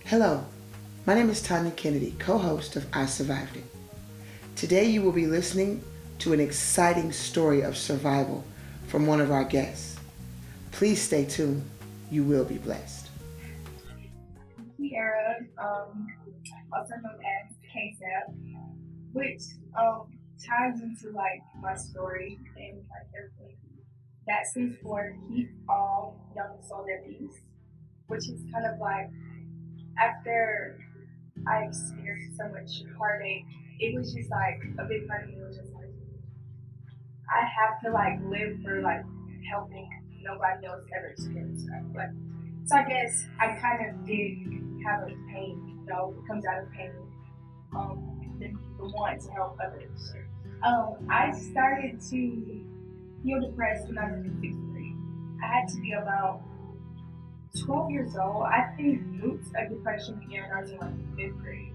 Hello, my name is Tanya Kennedy, co-host of I Survived It. Today you will be listening to an exciting story of survival from one of our guests. Please stay tuned. You will be blessed. Kiara, also known as Kaysap, which um, ties into like my story and like everything. That stands for Keep All Young Souls at Peace, which is kind of like after I experienced so much heartache, it was just like a big part of me was just like I have to like live for like helping nobody else ever experience that. Like so I guess I kind of did have a pain, it comes out of pain, the want to help others. I started to feel depressed when I was in sixth grade. I had to be about 12 years old. I think roots of depression began when I was in like fifth grade.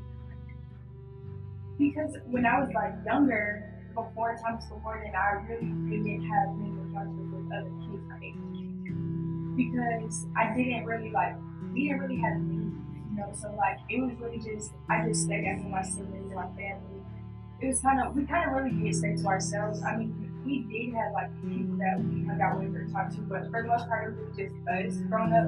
Because when I was like younger, before then, I really didn't have many encounters with other kids my age. Because I didn't really like, we didn't really have needs, so like it was really just, I just stayed after my siblings and my family. It was we kind of really did stay to ourselves. I mean, we did have like people that we hung out with or talked to, but for the most part, it was just us growing up.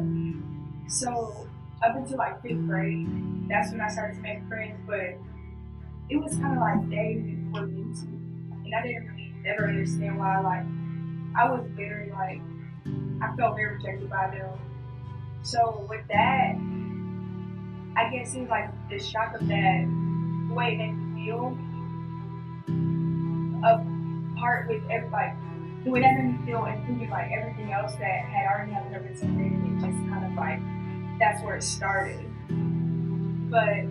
So up until like fifth grade, that's when I started to make friends, but it was kind of like they were mean to me. And I didn't really ever understand why, like, I was very, like, I felt very rejected by them. So with that, I guess it was like the shock of that, the way it made me feel, a part with everybody, the way that made me feel included like everything else that had already happened up until then, it just kind of like, that's where it started. But,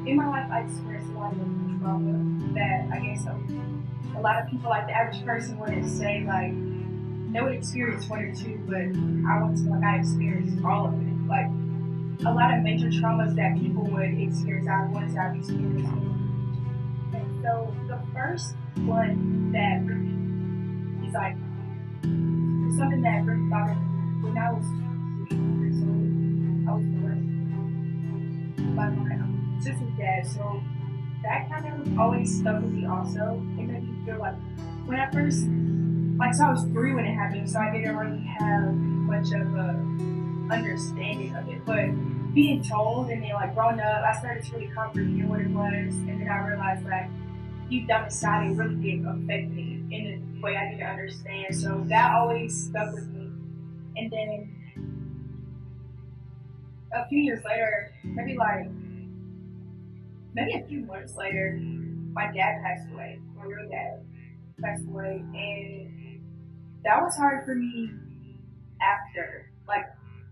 in my life, I experienced a lot of trauma that I guess a lot of people, like the average person, wouldn't say like they would experience one or two, but I want to like I experienced all of it. Like a lot of major traumas that people would experience, I wanted to have experienced. And so the first one that really is like something that really bothered me when I was 3 years old. I was molested by my sister's dad. So that kind of always stuck with me also. It made me feel like when I first, like, so I was 3 when it happened, so I didn't really have much of a understanding of it. But being told and then like growing up, I started to really comprehend what it was, and then I realized that deep down inside it really did affect me in a way I didn't understand. So that always stuck with me. And then a few years later, maybe a few months later, my dad passed away. My real dad passed away, and that was hard for me after, like,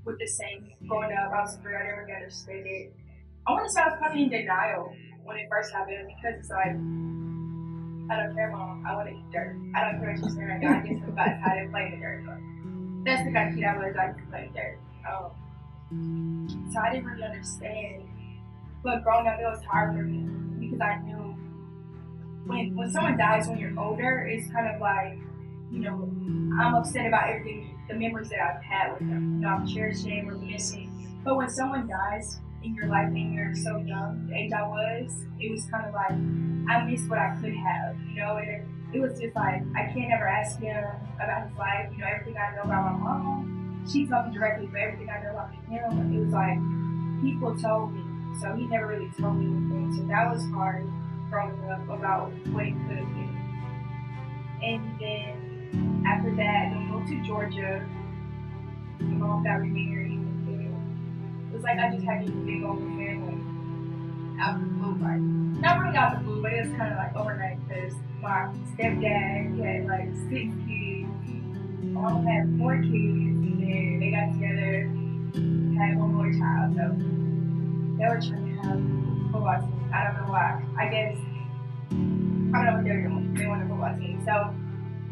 with the same growing up. I was afraid I never got understood it. I want to say I was probably in denial when it first happened because it's like, I don't care, mom. I want to eat dirt. I don't care what you're saying right now. I just got tired of playing in the dirt. But that's the kind of kid I was. I could play in dirt. So I didn't really understand. But growing up, it was hard for me because I knew when someone dies when you're older, it's kind of like, I'm upset about everything, the memories that I've had with them. I'm cherishing, reminiscing. But when someone dies in your life and you're so young, the age I was, it was kind of like, I missed what I could have, and it was just like, I can't ever ask him about his life, everything I know about my mom. She told me directly, but everything I know about him, it was like, people told me. So he never really told me anything. So that was hard growing up about what it could have been. And then after that, we moved to Georgia. My mom got remarried. And it was like I just had this big old family out the blue. Like, not really out the blue, but it was kind of like overnight because my stepdad, he had like 6 kids. My mom had 4 kids. And then they got together, had one more child. So they were trying to have football team. I don't know why. I guess I don't know what they were doing. They wanted a football team. So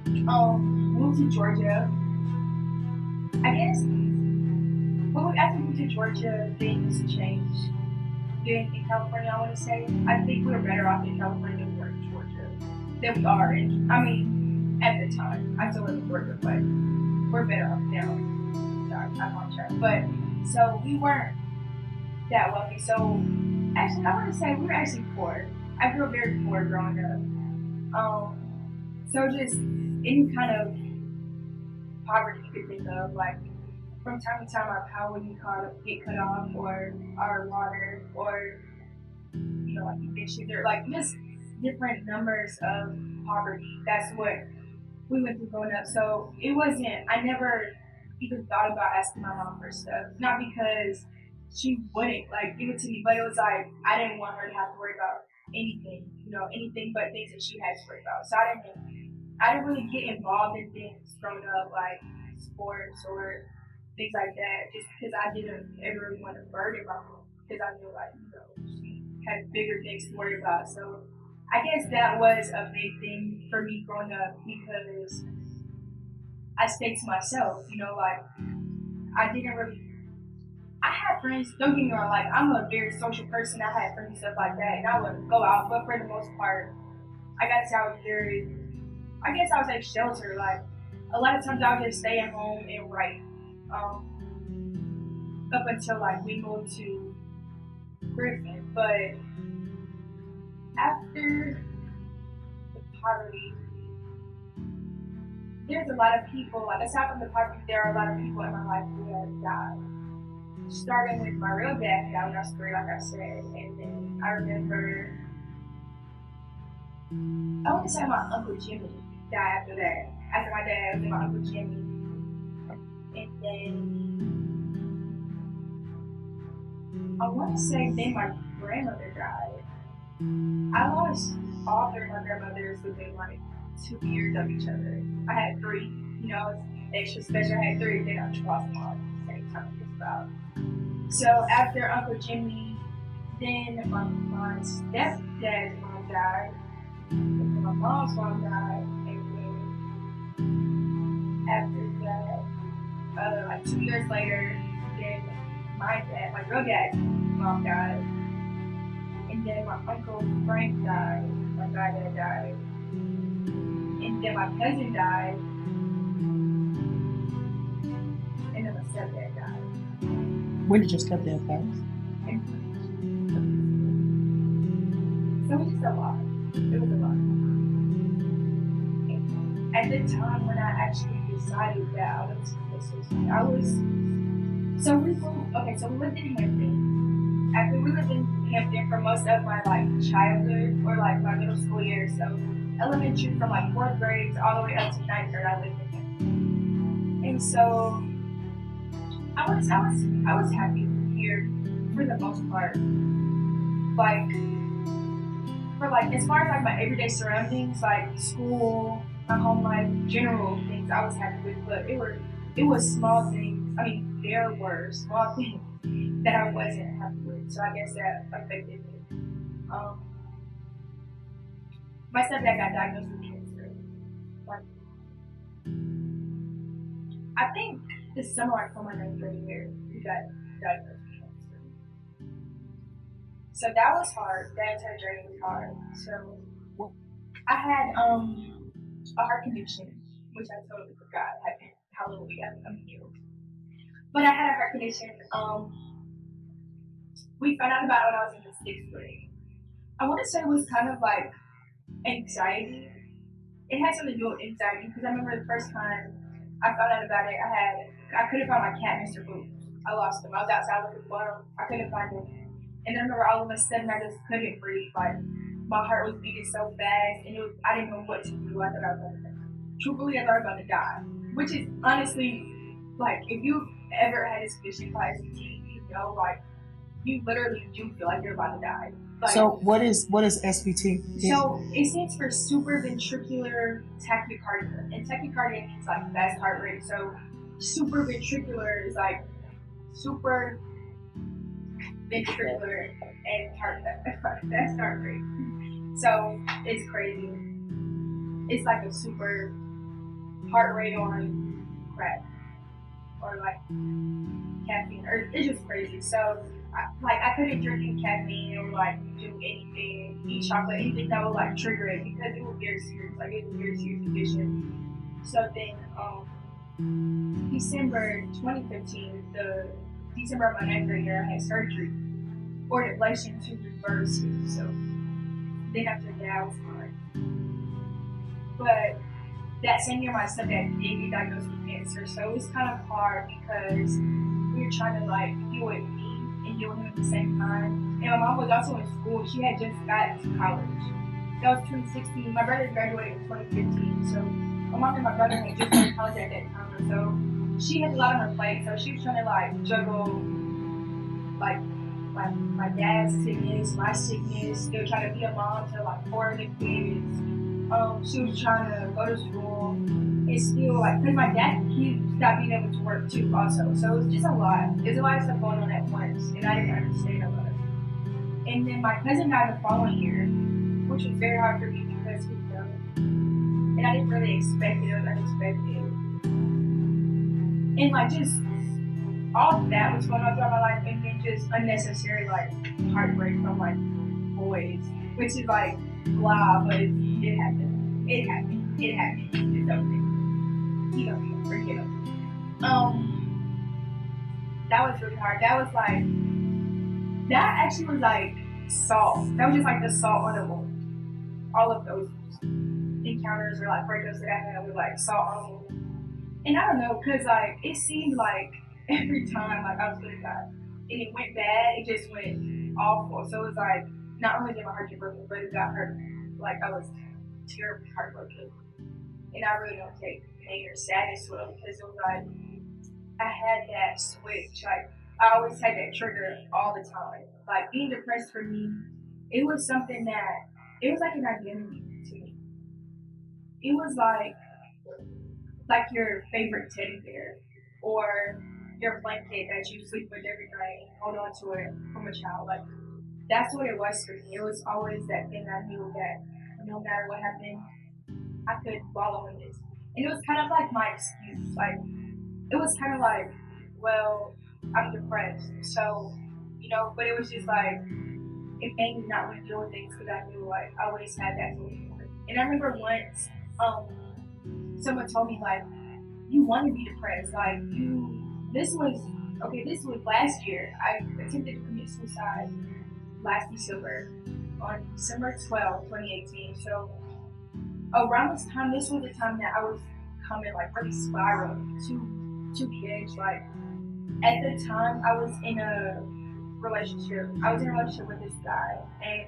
moved to Georgia. I guess after we moved to Georgia, things changed. Then in California, I want to say, I think we were better off in California than we were in Georgia. Than we are in. I mean, at the time, I still live in Georgia, but we're better off now. Sorry, I'm on track. But So we weren't that wealthy. So actually, I want to say we were actually poor. I grew up very poor growing up. So just any kind of poverty you could think of, like from time to time our power would get cut off, or our water, or like evictions, or like just different numbers of poverty. That's what we went through growing up. So it wasn't. I never even thought about asking my mom for stuff. Not because she wouldn't like give it to me, but it was like I didn't want her to have to worry about anything, anything but things that she had to worry about. So I didn't really get involved in things growing up, like sports or things like that, just because I didn't ever really want to burden my mom, because I knew like she had bigger things to worry about. So I guess that was a big thing for me growing up, because I stayed to myself. Like I didn't really. I had friends. Don't get me wrong. Like I'm a very social person. I had friends and stuff like that, and I would go out. But for the most part, I got to say I was very. I guess I was like sheltered. Like a lot of times I would just stay at home and write. Up until like we moved to Griffin, but after the poverty, there's a lot of people. Like aside from the poverty, there are a lot of people in my life who have died. Starting with my real dad died when I was 3, like I said, and then I remember I want to say my Uncle Jimmy died after that. After my dad, and my Uncle Jimmy, and then I want to say then my grandmother died. I lost all 3 of my grandmothers within like 2 years of each other. I had 3, it's extra special. I had 3, then I lost them all at the same time, just about. So after Uncle Jimmy, then my stepdad's mom died, and then my mom's mom died, and then after that, like 2 years later, then my real dad's mom died, and then my uncle Frank died, my goddad died, and then my cousin died, and then my stepdad died. When did your stepdad pass? So it was just a lot. It was a lot. At the time when I actually decided that I was suicide, so we moved. Okay, so we lived in Hampton. After we lived in Hampton for most of my like childhood, or like my middle school years, so elementary from like 4th grade all the way up to 9th grade, I lived in Hampton. And so I was happy here for the most part. Like for like as far as like my everyday surroundings, like school, my home life, general things, I was happy with. But it was small things. I mean, there were small things that I wasn't happy with. So I guess that affected me. My stepdad got diagnosed with cancer. Like I think this summer, like for my 9th grade year, he got diagnosed with cancer. So that was hard. That entire journey was hard. So I had a heart condition, which I totally forgot how little we got healed. But I had a heart condition. We found out about it when I was in the 6th grade. I want to say it was kind of like anxiety. It had something to do with anxiety, because I remember the first time I found out about it, I couldn't find my cat, Mr. Boots. I lost him. I was outside looking for him. I couldn't find him. And then I remember all of a sudden I just couldn't breathe. Like my heart was beating so fast, and I didn't know what to do. I thought I was going to die. Truthfully, I thought I was about to die. Which is honestly, like, if you've ever had this condition by as a teen, like, you literally do feel like you're about to die. Like, so what is SVT? So it stands for supraventricular tachycardia, and tachycardia means like fast heart rate. So supraventricular is like super ventricular and fast heart rate. So it's crazy. It's like a super heart rate on crack, or like caffeine, or it's just crazy. So I couldn't drink any caffeine or like do anything, eat chocolate, anything that would like trigger it, because it was very serious. Like it was a very serious condition. So then December 2015, the December of my ninth grade year, I had surgery or an ablation to reverse it. So then after that, I was fine. But that same year, my stepdad did get diagnosed with cancer. So it was kind of hard because we were trying to like deal with me and deal with him at the same time. And my mom was also in school. She had just got to college. That was 2016. My brother graduated in 2015. So my mom and my brother had just started college at that time. So she had a lot on her plate. So she was trying to like juggle like my dad's sickness, my sickness, still trying to be a mom to like four of the kids. She was trying to go to school and still like, cause my dad, he stopped being able to work too also. So it was just a lot. There's a lot of stuff going on at once and I didn't understand a lot. And then my cousin died the following year, which was very hard for me because he was young. And I didn't really expect it, it was unexpected. And like just all of that was going on throughout my life, and then just unnecessary like heartbreak from like boys, which is like blah, but it happened. It happened. It happened. It's okay. You don't forget them. That was really hard. That was like that actually was like salt. That was just like the salt on the wound. All of those encounters or like breakups that I had with like salt on the wound. And I don't know, cause like it seemed like every time like I was really bad and it went bad, it just went awful. So it was like not only did my heart get broken, but it got hurt. Like I was terribly heartbroken, and I really don't take pain or sadness well because it was like I had that switch. Like I always had that trigger all the time. Like being depressed for me, it was something that it was like an identity to me. It was like your favorite teddy bear or your blanket that you sleep with every night and hold on to it from a child. Like that's what it was for me. It was always that thing I knew that no matter what happened, I could wallow in this. And it was kind of like my excuse. Like it was kind of like, well, I'm depressed, so but it was just like it made me not want to deal with things because I knew like I always had that feeling. And I remember once, someone told me like, you want to be depressed, like you. This was last year. I attempted to commit suicide last December, on December 12th, 2018. So around this time, this was the time that I was coming like really spiraling to the edge. Like at the time, I was in a relationship. I was in a relationship with this guy, and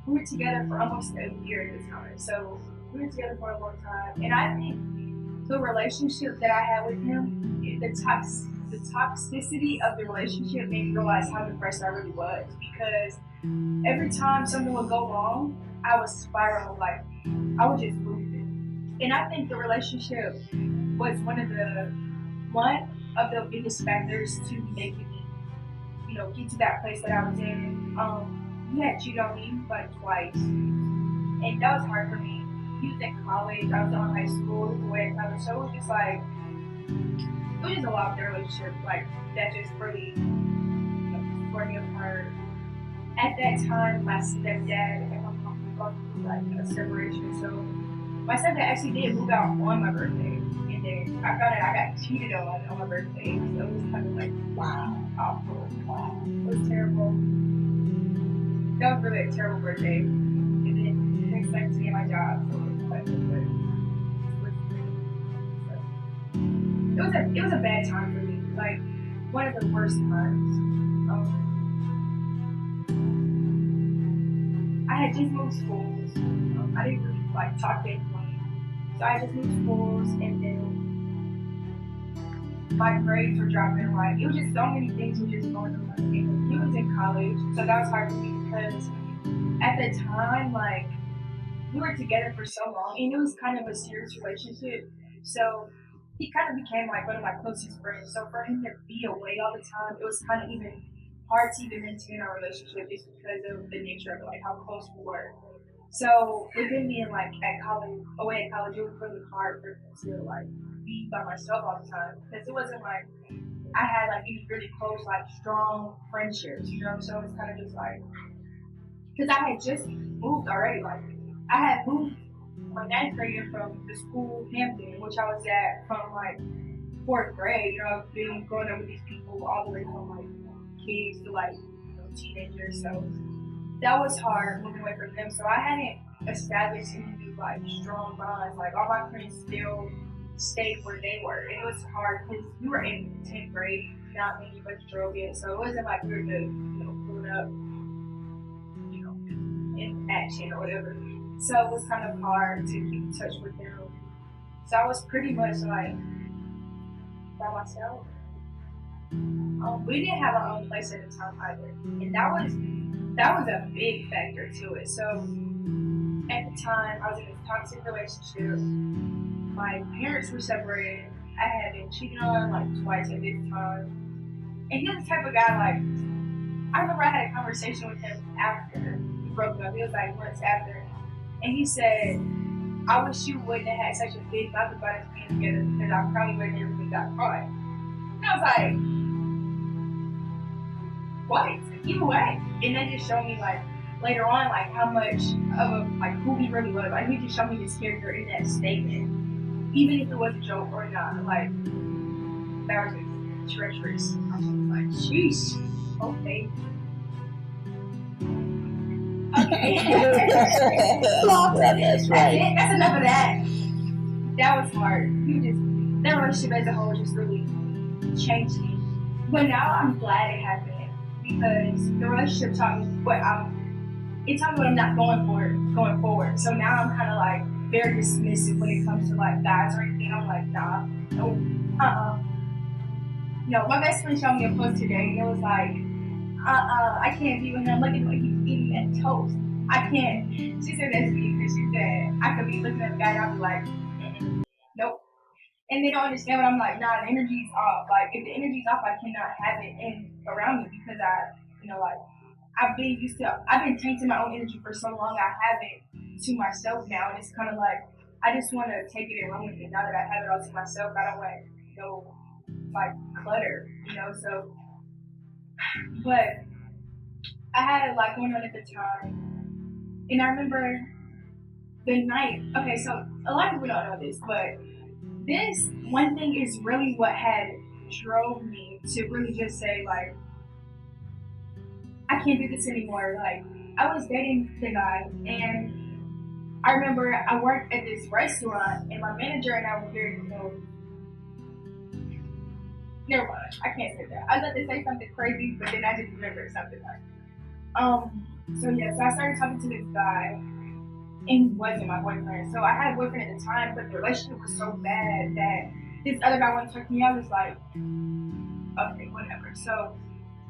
we were together for almost a year at the time. So we were together for a long time, and I think the relationship that I had with him, the toxicity of the relationship made me realize how depressed I really was because every time something would go wrong, I would spiral like I would just lose it. And I think the relationship was one of the biggest factors to making me, get to that place that I was in. He had cheated on me like twice, and that was hard for me. He was in college, I was in high school, he was away at college, so it was just like it was just a lot of the relationship like that just really tore me apart. At that time, my stepdad and my mom were going through like a separation, so my stepdad actually did move out on my birthday, and then I found out I got cheated on my birthday, so it was kind of like Wow. awful. Wow, it was terrible. That was really a terrible birthday, and then next time to get my job, so it was like, it was a bad time for me, like one of the worst times. I had just moved schools. I didn't really like talk to anyone, so I just moved schools, and then my grades were dropping. Like it was just so many things were just going on. And he was in college, so that was hard for me because at the time, like we were together for so long, and it was kind of a serious relationship. So he kind of became like one of my closest friends. So for him to be away all the time, it was kind of even hard to even maintain our relationship just because of the nature of it, like how close we were. So with him being like away at college, it was really hard for me to like be by myself all the time because it wasn't like I had like these really close, like strong friendships. So it's kind of just like because I had just moved already, like I had moved my ninth grade year from the school Hampton, which I was at from like fourth grade, being growing up with these people all the way from like kids to like teenagers. So that was hard moving away from them. So I hadn't established any like strong bonds. Like all my friends still stayed where they were, and it was hard because we were in 10th grade. Not many of us drove yet, so it wasn't like we were just pulling up, in action or whatever. So it was kind of hard to keep in touch with them. So I was pretty much like by myself. We didn't have our own place at the time either, and that was a big factor to it. So at the time, I was in a toxic relationship. My parents were separated. I had been cheated on like twice at this time, and he was the type of guy like I remember I had a conversation with him after we broke up. It was like months after, and he said, "I wish you wouldn't have had such a big mouth about us being together because I probably would have never even got caught." And I was like, what? Either way. And that just showed me like later on like how much of a like who he really was. Like he just showed me his character in that statement. Even if it was a joke or not. Like that was just treacherous. I was just like, sheesh. Okay. That's right. That's enough of that. That was hard. That relationship as a whole just really changed me. But now I'm glad it happened because the relationship taught me it taught me what I'm not going forward. So now I'm kind of like very dismissive when it comes to like guys or anything. I'm like, nah, no, my best friend showed me a post today and it was like, I can't be with him looking like he's eating that toast. I can't. She said that to me because she said I could be looking at the guy and I'll be like, nope. And they don't understand what I'm like, nah, the energy's off. Like, if the energy's off, I cannot have it around me because I've been tainting my own energy for so long, I have it to myself now. And it's kind of like, I just want to take it and run with it. Now that I have it all to myself, I don't want like, clutter, so. But I had a lot going on at the time. And I remember the night, okay, so a lot of people don't know this, but this one thing is really what had drove me to really just say like I can't do this anymore. Like I was dating the guy and I remember I worked at this restaurant and my manager and I were very close. Never mind, I can't say that. I was about to say something crazy, but then I just remembered something like so I started talking to this guy and he wasn't my boyfriend. So I had a boyfriend at the time, but the relationship was so bad that this other guy wanted to talk to me. I was like, okay, whatever. So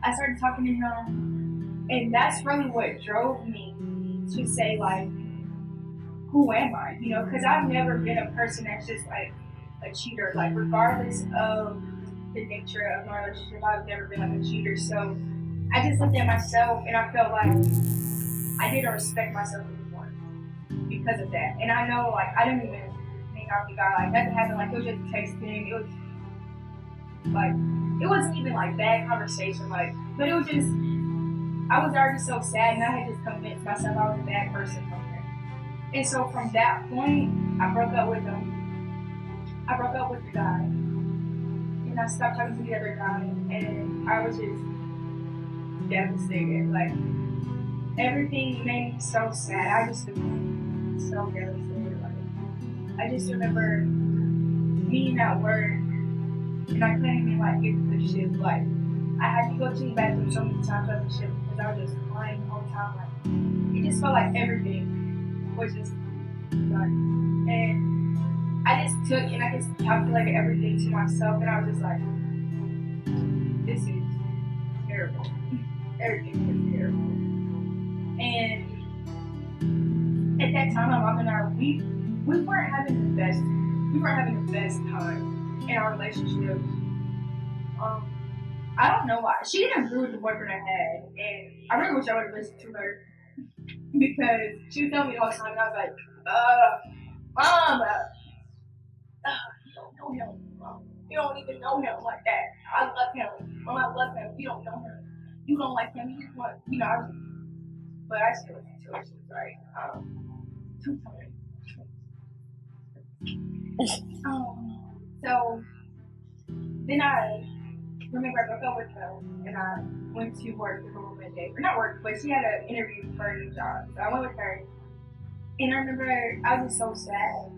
I started talking to him, and that's really what drove me to say, like, who am I? Because I've never been a person that's just like a cheater. Like, regardless of the nature of my relationship, I've never been like a cheater. So I just looked at myself and I felt like I didn't respect myself anymore because of that. And I know, like, I didn't even hang out with the guy. Like, nothing happened. Like, it was just texting. It was, like, it wasn't even, like, bad conversation. Like, but it was just, I was already so sad and I had just convinced myself I was a bad person from there. And so from that point, I broke up with him. I broke up with the guy. And I stopped talking to the other guy. And I was just devastated. Like, everything made me so sad. I just was so devastated. Like, I just remember being at work and I couldn't even like get to the shift. Like, I had to go to the bathroom so many times at the shift because I was just crying the whole time. Like, it just felt like everything was just done. And I just took and I just calculated everything to myself and I was just like, this is terrible. Everything was terrible. And at that time, my mom and I, we weren't having the best time in our relationship. I don't know why. She didn't agree with the boyfriend I had, and I really wish I would have listened to her because she would tell me all the time, and I was like, Mom, you don't know him. Mom. You don't even know him like that. I love him. Mom, I love him. You don't know him. You don't like him. You just want, but I still listen to her. She was like, too funny. So Then I remember I broke up with her and I went to work with her one day. Or not work, but she had an interview for a new job. So I went with her. And I remember I was just so sad.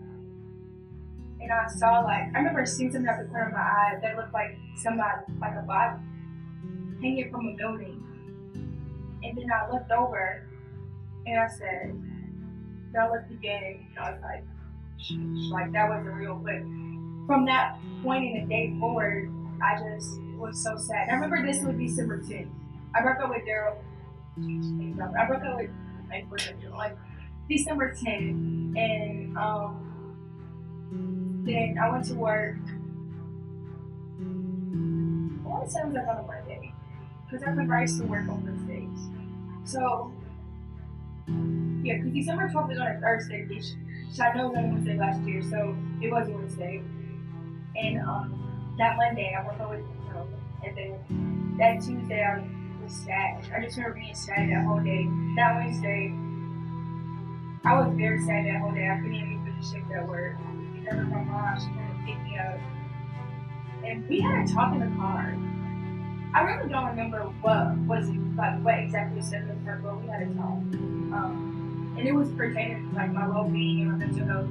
And I saw I remember seeing something out the corner of my eye that looked like somebody, like a body, hanging from a building. And then I looked over and I said, and I looked again and I was like, like that wasn't real. But from that point in the day forward, I just was so sad. And I remember this was December 10th. I broke up with Daryl. I broke up with like December 10th, and then I went to work. I want to say it was like on a Monday, because I remember I used to work on Thursdays. So yeah, because December 12th is on a Thursday this year. So I know it was on a Wednesday last year, so it was Wednesday. And that Monday I woke up with him, and then that Tuesday I was sad. I just remember being sad that whole day. That Wednesday, I was very sad that whole day. I couldn't even finish shift at work. I remember my mom, she came to pick me up, and we had a talk in the car. I really don't remember what exactly was said in the car, but we had a talk. And it was pertaining to my well-being and my mental health.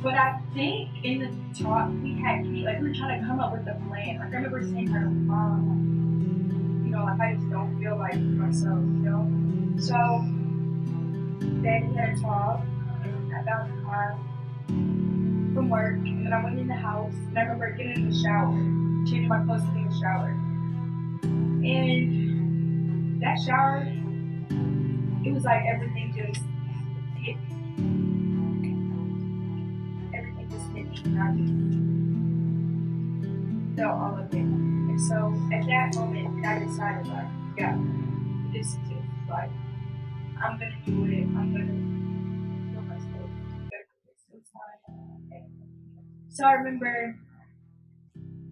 But I think in the talk we were trying to come up with a plan. I remember saying to her, Mom, I just don't feel like myself, So then we had a talk, and I got in the car from work, and then I went in the house, and I remember getting in the shower, changing my clothes to get in the shower. And that shower, it was like everything just hit me. Everything just hit me, and I just felt all of it. And so at that moment, I decided, yeah, this is it. I'm gonna do it. I'm gonna kill myself. So I remember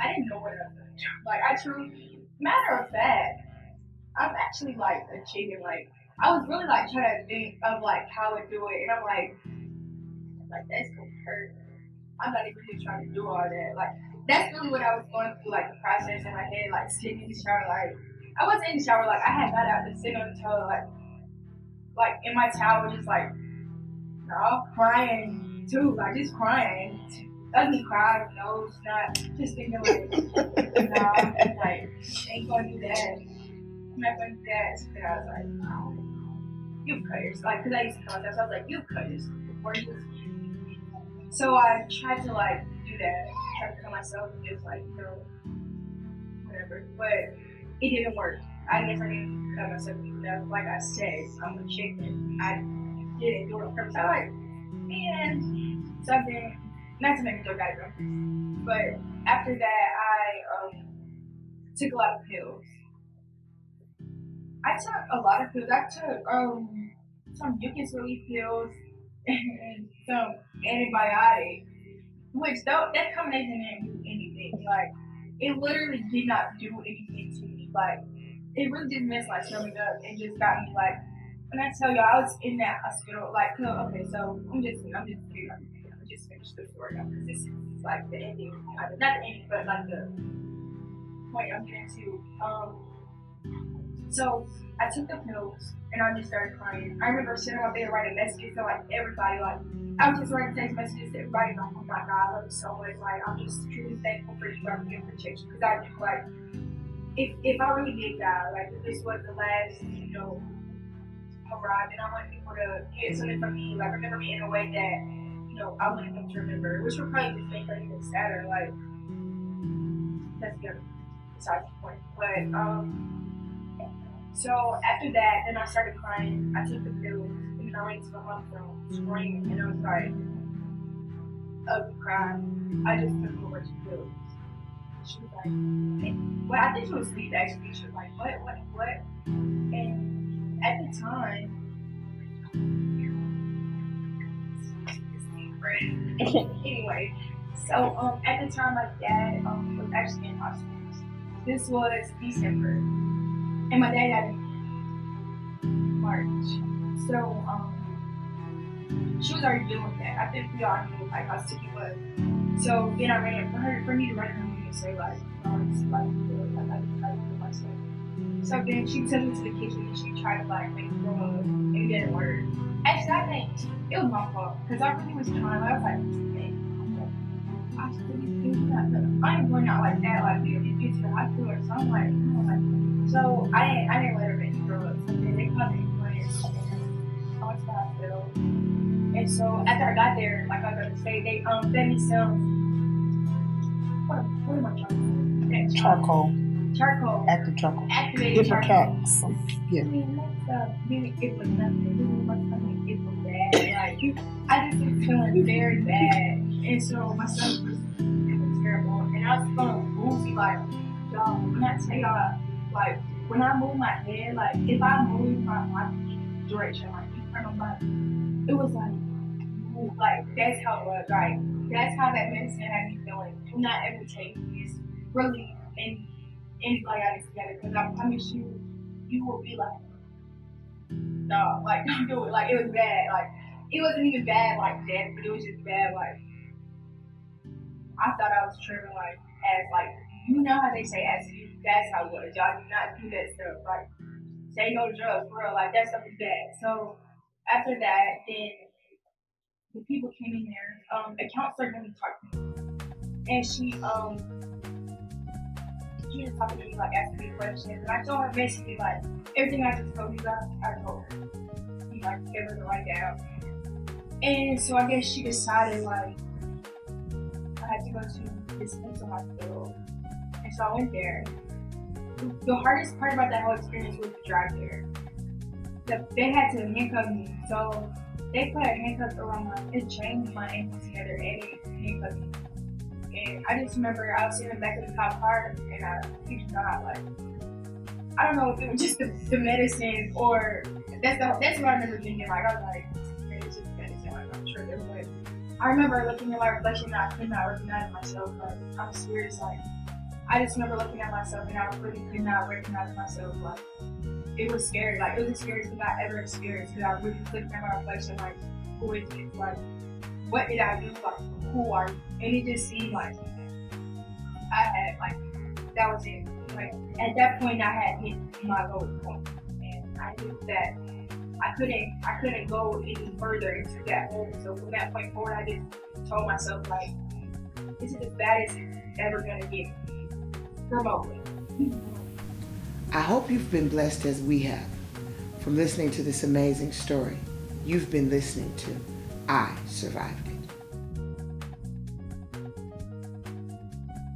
I didn't know what I was gonna do. I truly, matter of fact, I'm actually a chicken. I was really trying to think of how I would do it, and I'm that's gonna hurt. I'm not even just trying to do all that. That's really what I was going through, the process in my head, sitting in the shower. I wasn't in the shower, I had got out to sit on the toilet, in my towel, just crying too, just crying. Ugly cry, no, it's not. Just thinking ain't gonna do that. I'm not gonna do that. And I was no, you've cut yourself. Because I used to call myself, I was you've cut yourself before you was. So I tried to do that, try to cut myself and just whatever. But it didn't work. I guess I didn't cut myself enough. Like I said, I'm a chicken. I didn't do it on purpose. And something, not to make a joke out of it, but after that I took a lot of pills. I took a lot of pills. I took some mucus relief pills and some antibiotics, which that combination didn't do anything. It literally did not do anything to me. It really just messed my stomach up and just got me when I tell you I was in that hospital, okay, so I'm just finish the story up because this is the ending, not the ending, but the point I'm getting to. So I took the pills and I just started crying. I remember sitting on my bed writing messages to everybody. I was just writing text messages to everybody. Oh my God, I love you so much. I'm just truly thankful for you for your protection, because I knew if I really did die, if this was the last, hurrah, then I want people to get something from me, remember me in a way that, I want them to remember, which would probably just make her even sadder. That's good. Besides the point. But so after that, then I started crying. I took the pills, and then I went to my mom's room screaming, and I was ugly cry. I just took a whole bunch of pills. She was well, I think she was asleep actually. She was what? And at the time, anyway, so at the time my dad was actually in hospital. This was December, and my dad died in March. So she was already dealing with that. I think we all knew how sick he was. So then I ran for me to run her and say like, no, it's like good. Like I just try to do myself. So then she took me to the kitchen and she tried to like make me throw up and it didn't work. Actually, I think it was my fault because I really was trying. I was like, man, I should really do that. But I ain't going out like that. Like, you get to the hospital or something. Like, you know, like, so I didn't let her make me throw up. So then they called the ambulance and I went to the hospital. And so after I got there, like I was gonna say, they fed me some. What am I trying to say? Charcoal. Activated Different charcoal. cats. Yeah. I mean, that stuff, it was nothing. It was bad. Like, I just was feeling very bad. And so my stomach was terrible. And I was feeling woozy. Like, y'all, when I tell y'all, like, when I move my head, like, if I move my direction, like, in front of my, it was like, that's how it was. Like, that's how that medicine had me feeling. Do not ever take this really anything like together. Because I promise you, you will be like, no, like, don't do it. Like, it was bad. Like, it wasn't even bad like that, but it was just bad. Like, I thought I was tripping, like, as, like, you know how they say acid. That's how it was. Y'all do not do that stuff. Like, say no to drugs, for real. Like, that stuff is bad. So, after that, then the people came in there. A counselor came and talked to me. And she was talking to me, like, asking me questions. And I told her basically, like, everything I just told you guys, I told her. You like, gave her to write down. And so I guess she decided, like, I had to go to this mental hospital. And so I went there. The hardest part about that whole experience was the drive there. They had to handcuff me. So they put a handcuff around it chained my ankles together and it handcuffed me. And I just remember I was sitting in the back of the cop car and I keep God, like, I don't know if it was just the medicine or that's what I remember thinking. Like, I was like, maybe it's just medicine. Like, I'm sure there was. I remember looking at my reflection and I could not recognize myself. Like, I'm serious. Like, I just remember looking at myself and I really could not recognize myself. Like, it was scary. Like, it was the scariest thing I ever experienced because I really looked at my reflection, like, who is this? Like, what did I do? Like, who are you? And it just seemed like I had, like, that was it. Like, at that point, I had hit my lowest point. And I knew that I couldn't go any further into that hole. So from that point forward, I just told myself, like, this is as bad as it's ever going to get remotely. I hope you've been blessed as we have from listening to this amazing story. You've been listening to I Survived It.